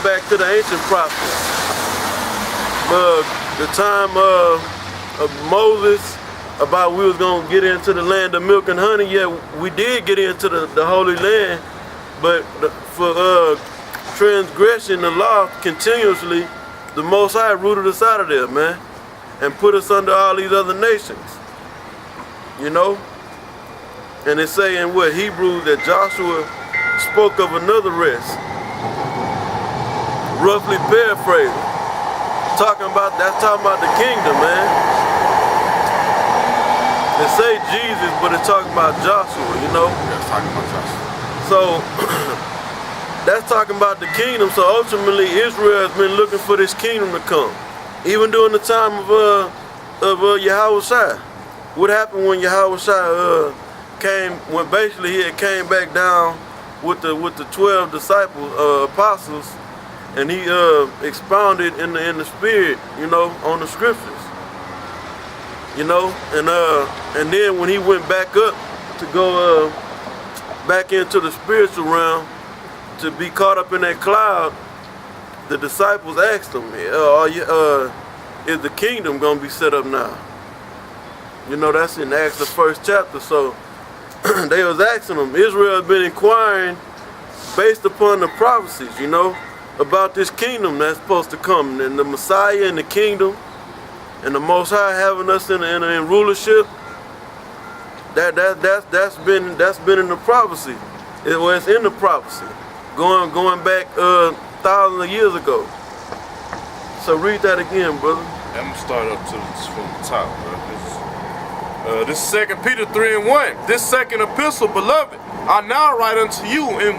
back to the ancient prophets. The time of Moses, about we was gonna get into the land of milk and honey. Yeah, we did get into the Holy Land, but for transgression the law continuously, the Most High rooted us out of there, man, and put us under all these other nations. You know, and it say in what Hebrews that Joshua spoke of another rest, roughly paraphrasing, talking about the kingdom, man. They say Jesus, but it's talking about Joshua, you know? Yeah, it's talking about Joshua. So, that's talking about the kingdom. So ultimately, Israel has been looking for this kingdom to come. Even during the time of Yahushua. What happened when Yahushua came, when basically he had came back down with the 12 disciples, apostles, and he expounded in the spirit, you know, on the scriptures. You know, and then when he went back up to go back into the spiritual realm to be caught up in that cloud, the disciples asked him, is the kingdom gonna be set up now? You know, that's in Acts the 1st chapter. So they was asking him, Israel has been inquiring based upon the prophecies, you know, about this kingdom that's supposed to come, and the Messiah and the kingdom, and the Most High having us in rulership. That's been in the prophecy. It's in the prophecy, going back thousands of years ago. So read that again, brother. I'm gonna start up from the top, bro. This is 2 Peter 3:1. This second epistle, beloved, I now write unto you, in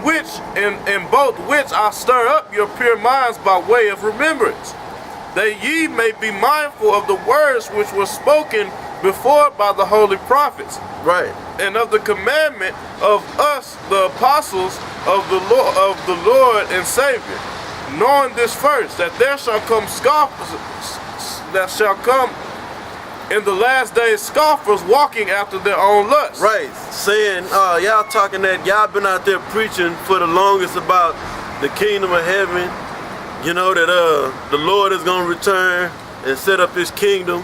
both which I stir up your pure minds by way of remembrance, that ye may be mindful of the words which were spoken before by the holy prophets, right, and of the commandment of us, the apostles of the Lord and Savior, knowing this first, that there shall come in the last days scoffers walking after their own lusts. Right, saying, y'all talking that y'all been out there preaching for the longest about the kingdom of heaven. You know that the Lord is gonna return and set up his kingdom.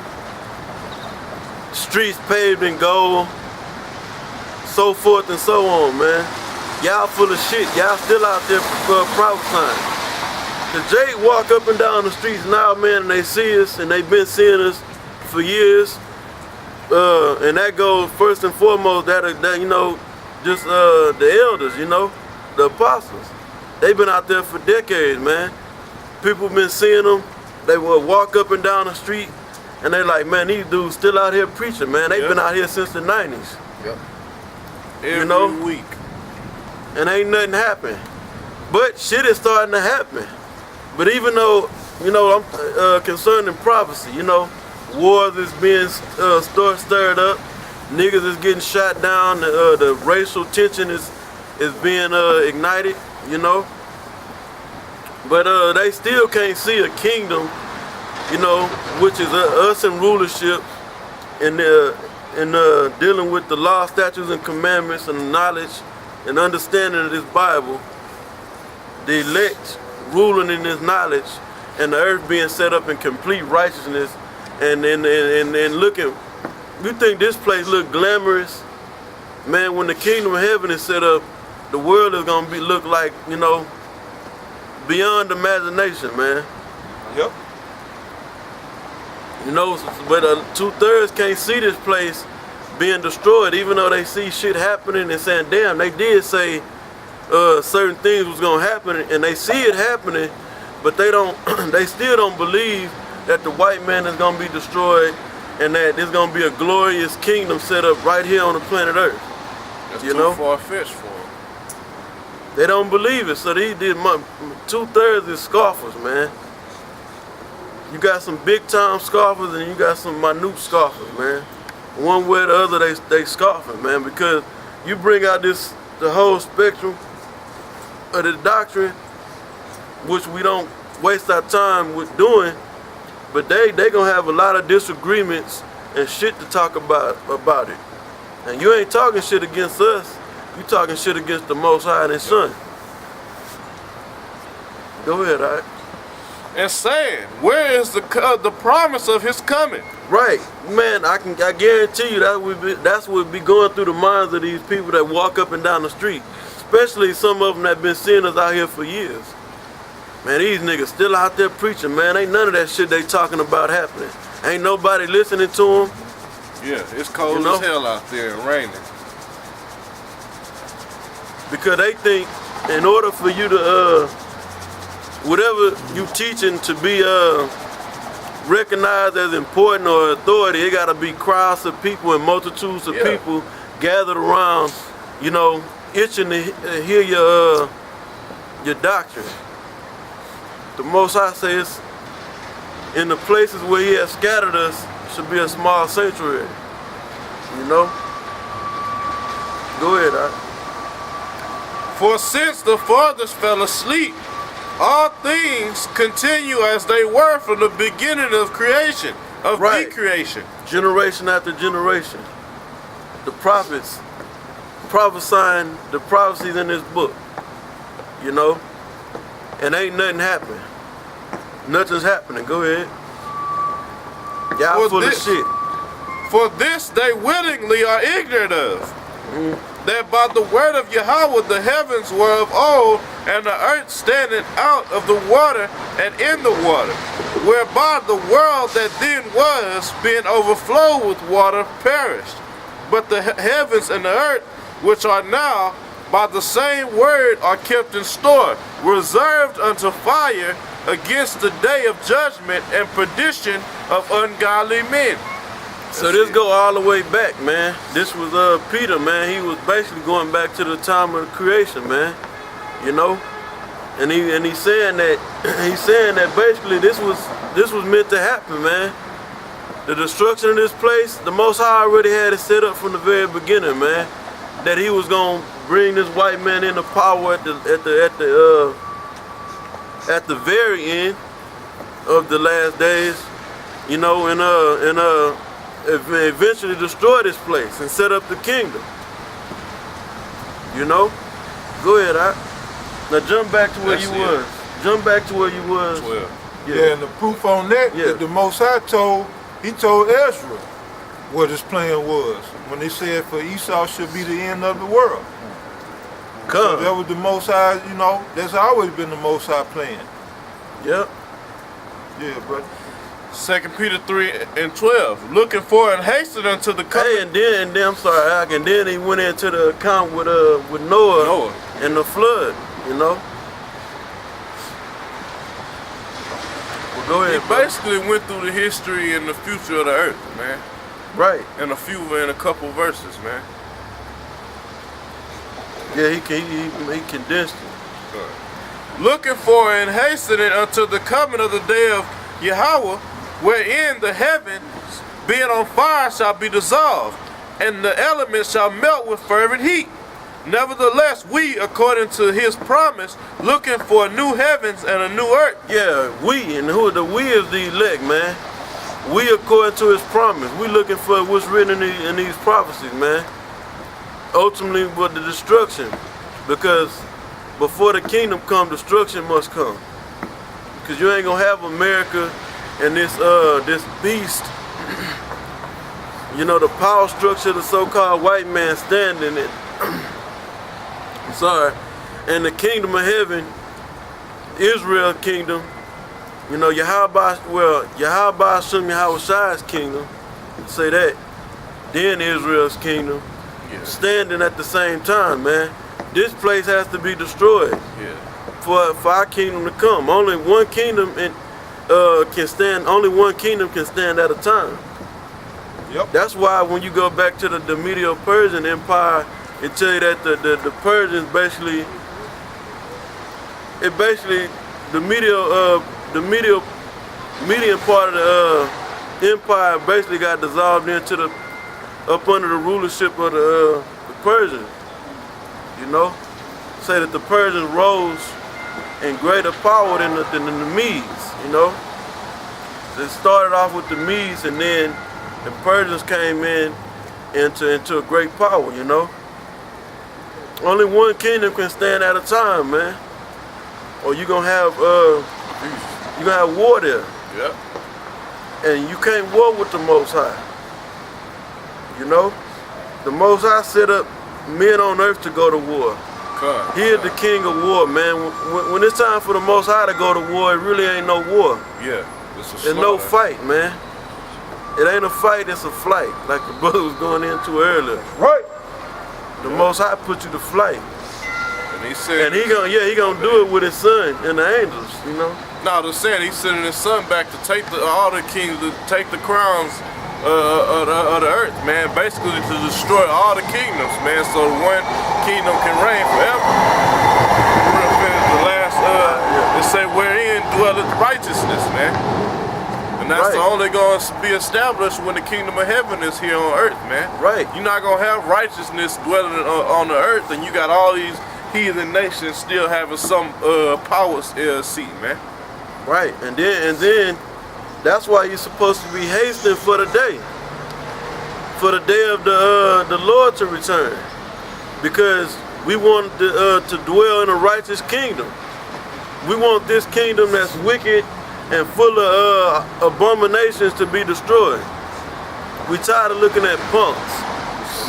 Streets paved in gold, so forth and so on, man. Y'all full of shit. Y'all still out there prophesying. The Jake walk up and down the streets now, man, and they see us, and they've been seeing us for years. And that goes first and foremost that you know, just the elders, you know, the apostles. They've been out there for decades, man. People been seeing them. They will walk up and down the street, and they like, man, these dudes still out here preaching, man. They've been out here since the 90s. Yep. Every week. And ain't nothing happened. But shit is starting to happen. But even though, you know, I'm concerned in prophecy, you know, wars is being stirred up, niggas is getting shot down, the racial tension is being ignited, you know. But they still can't see a kingdom, you know, which is us in rulership and dealing with the law, statutes, and commandments, and the knowledge and understanding of this Bible, the elect ruling in this knowledge, and the earth being set up in complete righteousness, and looking. You think this place look glamorous? Man, when the kingdom of heaven is set up, the world is gonna look like, you know, beyond imagination, man. Yep. You know, but 2/3 can't see this place being destroyed, even though they see shit happening and saying, damn, they did say certain things was gonna happen, and they see it happening, but they don't. They still don't believe that the white man is gonna be destroyed, and that there's gonna be a glorious kingdom set up right here on the planet Earth. That's you too know? far-fetched for them. They don't believe it, so they did. 2/3 is scoffers, man. You got some big-time scoffers, and you got some minute scoffers, man. One way or the other, they scoffing, man, because you bring out the whole spectrum of the doctrine, which we don't waste our time with doing, but they gonna have a lot of disagreements and shit to talk about it. And you ain't talking shit against us, you talking shit against the Most High and His Son. Go ahead, all right. And saying, where is the promise of his coming? Right, man. I guarantee you that's what be going through the minds of these people that walk up and down the street, especially some of them that been seeing us out here for years. Man, these niggas still out there preaching, man. Ain't none of that shit they talking about happening. Ain't nobody listening to them. Yeah, it's cold as hell out there and raining. Because they think in order for you to whatever you teaching to be recognized as important or authority, it gotta be crowds of people and multitudes of people gathered around, you know, itching to hear your doctrine. The Most High says, in the places where He has scattered us, should be a small sanctuary. You know? Go ahead, all right. For since the fathers fell asleep, all things continue as they were from the beginning of creation, of the creation. Generation after generation. The prophets prophesying the prophecies in this book. You know? And ain't nothing happening. Nothing's happening. Go ahead. Y'all full of shit. For this they willingly are ignorant of. That by the word of Yahweh the heavens were of old, and the earth standing out of the water and in the water, whereby the world that then was, being overflowed with water, perished. But the heavens and the earth, which are now, by the same word are kept in store, reserved unto fire against the day of judgment and perdition of ungodly men. So this go all the way back, man. This was Peter, man. He was basically going back to the time of creation, man. You know, and he's saying that basically this was meant to happen, man. The destruction of this place, the Most High already had it set up from the very beginning, man. That He was gonna bring this white man into power at the very end of the last days, you know, and eventually destroy this place and set up the kingdom. You know? Go ahead, now jump back to where you was. Jump back to where you was. 12. Yeah, and the proof on that, that the Most High told Ezra what his plan was when they said for Esau should be the end of the world. So that was the Most High, you know, that's always been the Most High plan. Yep. Yeah, brother. 2 Peter 3:12, looking for and hastening unto the coming. Hey, and then I'm sorry, and then he went into the account with Noah and the flood, you know. Well, go ahead. He basically went through the history and the future of the earth, man. Right. In a couple verses, man. Yeah, he condensed it. Looking for and hastening unto the coming of the day of Yahweh, wherein the heavens, being on fire, shall be dissolved, and the elements shall melt with fervent heat. Nevertheless, we, according to His promise, looking for new heavens and a new earth. Yeah, we, and who the we is the elect, man. We, according to His promise, we looking for what's written in these prophecies, man. Ultimately, but the destruction, because before the kingdom come, destruction must come. Because you ain't gonna have America and this beast, you know, the power structure of the so-called white man standing it. Sorry. And the kingdom of heaven, Israel kingdom, you know, Yahweh Shem Yahweh's kingdom, say that, then Israel's kingdom, standing at the same time, man. This place has to be destroyed. Yeah. For our kingdom to come. Only one kingdom can stand. Only one kingdom can stand at a time. Yep. That's why when you go back to the Medo-Persian Empire, it tell you that the Persians basically, the Median part of the empire basically got dissolved into up under the rulership of the Persians. You know, say that the Persians rose in greater power than the Medes, you know. It started off with the Medes, and then the Persians came into a great power, you know. Only one kingdom can stand at a time, man. or you're gonna have war there. Yep. And you can't war with the Most High. You know? The Most High set up men on earth to go to war. He is the king of war, man. When it's time for the Most High to go to war, it really ain't no war. Yeah. There's no fight, man. It ain't a fight, it's a flight, like the brother was going into earlier. Right. The Most High put you to flight. And he said, he gonna do it with his son and the angels, you know. No, they're saying he's sending his son back to take all the kings, to take the crowns of the earth, man. Basically to destroy all the kingdoms, man, so one kingdom can reign forever. We're gonna finish the last, they say wherein dwelleth righteousness, man. And that's only going to be established when the kingdom of heaven is here on earth, man. Right. You're not going to have righteousness dwelling on the earth, and you got all these heathen nations still having some power seat, man. Right. And then that's why you're supposed to be hastening for the day of the Lord to return, because we want to dwell in a righteous kingdom. We want this kingdom that's wicked and full of abominations to be destroyed. We tired of looking at punks.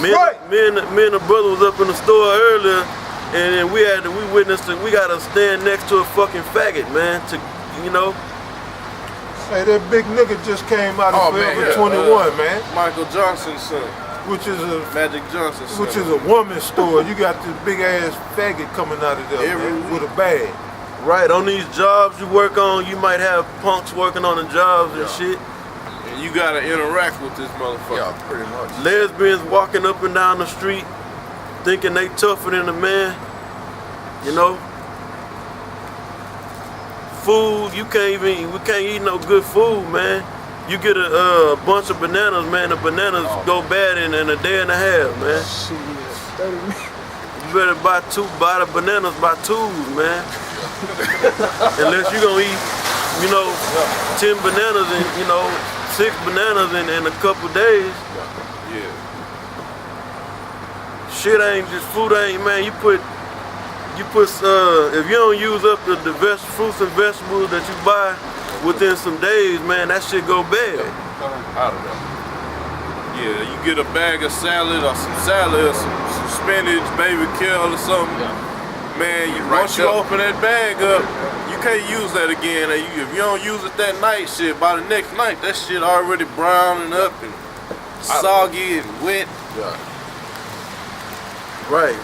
Me and the brother was up in the store earlier, and we witnessed it. We gotta stand next to a fucking faggot, man. To Hey, that big nigga just came out of Forever 21, man. Michael Johnson's son. Which is a Magic Johnson's son. Which is a woman's store. You got this big ass faggot coming out of there, man, with a bag. Right, on these jobs you work on, you might have punks working on the jobs and shit. And you gotta interact with this motherfucker. Yeah, pretty much. Lesbians walking up and down the street thinking they tougher than a man, you know? Food, we can't eat no good food, man. You get a bunch of bananas, man, the bananas go bad in a day and a half, man. Shit, 30 minutes. You better buy the bananas by twos, man. Unless you're gonna eat, 10 bananas and, 6 bananas in a couple days. Yeah. Shit ain't just food ain't, man. You put if you don't use up the fruits and vegetables that you buy within some days, man, that shit go bad. I don't know. Yeah, you get a bag of salad or some some spinach, baby kale or something. Man, once you open that bag up, you can't use that again. If you don't use it that night, shit, by the next night, that shit already browning up and soggy and wet. Yeah. Right.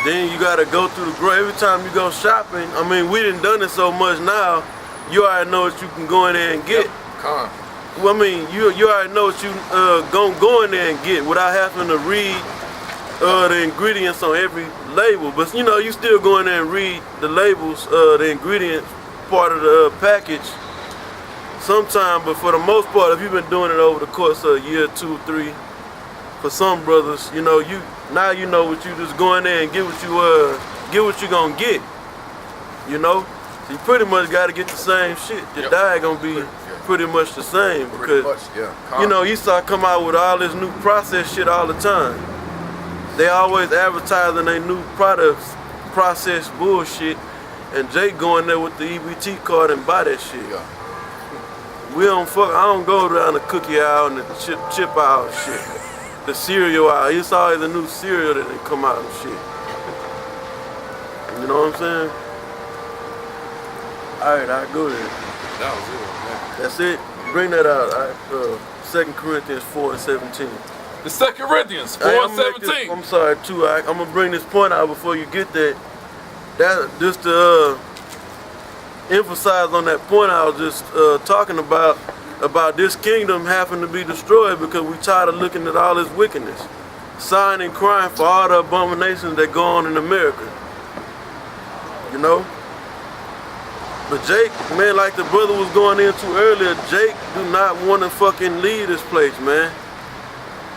Then you gotta go through the grocery. Every time you go shopping, I mean, we done it so much now, you already know what you can go in there and get. Well, I mean, you already know what you gonna go in there and get without having to read the ingredients on every label. But you still go in there and read the labels, the ingredient part of the package sometime, but for the most part, if you've been doing it over the course of a year, 2, 3, for some brothers, now you know what you just go in there and get what you gonna get. So you pretty much gotta get the same shit. Your diet gonna be pretty much the same, because Esau come out with all this new processed shit all the time. They always advertising their new products, processed bullshit, and Jake going there with the EBT card and buy that shit. I don't go down the cookie aisle and the chip aisle and shit. The cereal aisle. It's always a new cereal that they come out and shit. You know what I'm saying? Alright, I'll go there. That was it, man. That's it. Bring that out. 2 Corinthians 4:17. The 2 Corinthians 4:17. I'm sorry too. I'm gonna bring this point out before you get that. Just to emphasize on that point I was just talking about this kingdom having to be destroyed, because we tired of looking at all this wickedness, sighing and crying for all the abominations that go on in America. But Jake, man, like the brother was going into earlier, Jake do not want to fucking leave this place, man.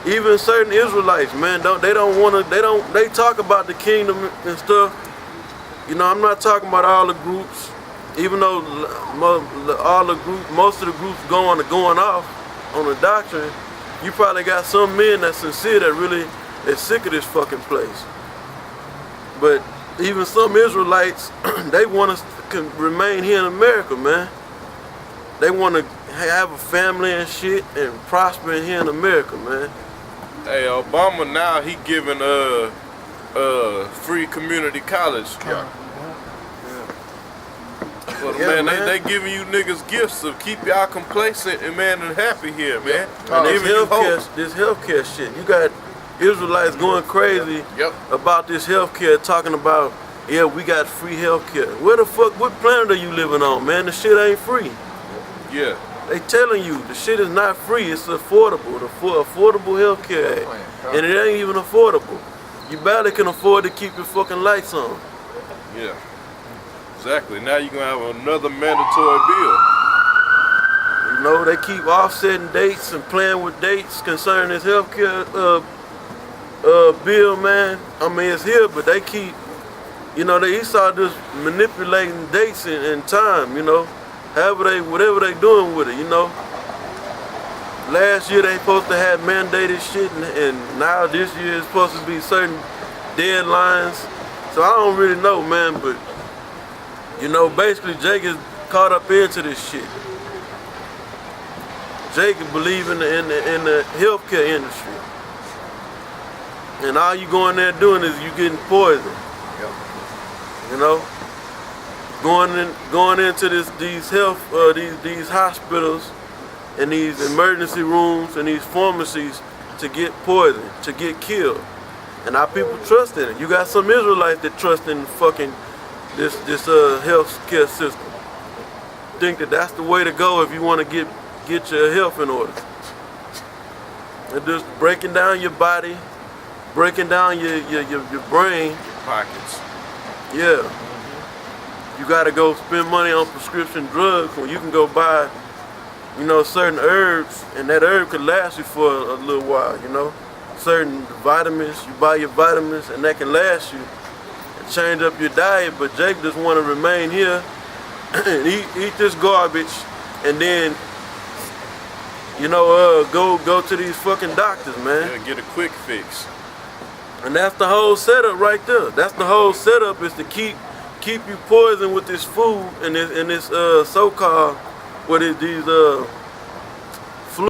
Even certain Israelites, man, they talk about the kingdom and stuff. I'm not talking about all the groups, even though most of the groups going off on the doctrine. You probably got some men that's sincere that really is sick of this fucking place. But even some Israelites, they want us to remain here in America, man. They want to have a family and shit and prosper here in America, man. Hey, Obama now he giving free community college. Yeah. Well, Yeah, man, they giving you niggas gifts to keep y'all complacent and and happy here, man. And Giving you hope. this healthcare shit. You got Israelites going crazy about this healthcare, talking about, yeah, we got free healthcare. Where the fuck, what planet are you living on, man? The shit ain't free. Yeah. They telling you the shit is not free. It's affordable. The Affordable Healthcare Act, and it ain't even affordable. You barely can afford to keep your fucking lights on. Yeah. Exactly. Now you're gonna have another mandatory bill. You know, they keep offsetting dates and playing with dates concerning this healthcare bill, man. I mean, it's here, but they keep, you know, they start just manipulating dates and time, you know. Whatever they doing with it, you know. Last year they supposed to have mandated shit, and now this year it's supposed to be certain deadlines. So I don't really know, man, but you know, basically Jake is caught up into this shit. Jake is believing in the healthcare industry, and all you going there doing is you getting poisoned. You know. Going into these hospitals and these emergency rooms and these pharmacies to get poisoned, to get killed. And our people trust in it. You got some Israelites that trust in fucking this health care system. Think that that's the way to go if you want to get your health in order. They're just breaking down your body, breaking down your brain. Your pockets. Yeah. You gotta go spend money on prescription drugs when you can go buy, you know, certain herbs, and that herb could last you for a little while, you know. Certain vitamins, you buy your vitamins, and that can last you and change up your diet. But Jake just want to remain here and eat this garbage, and then, you know, go to these fucking doctors, man. Yeah, get a quick fix. And that's the whole setup right there. That's the whole setup, is to keep you poisoned with this food and this so-called, these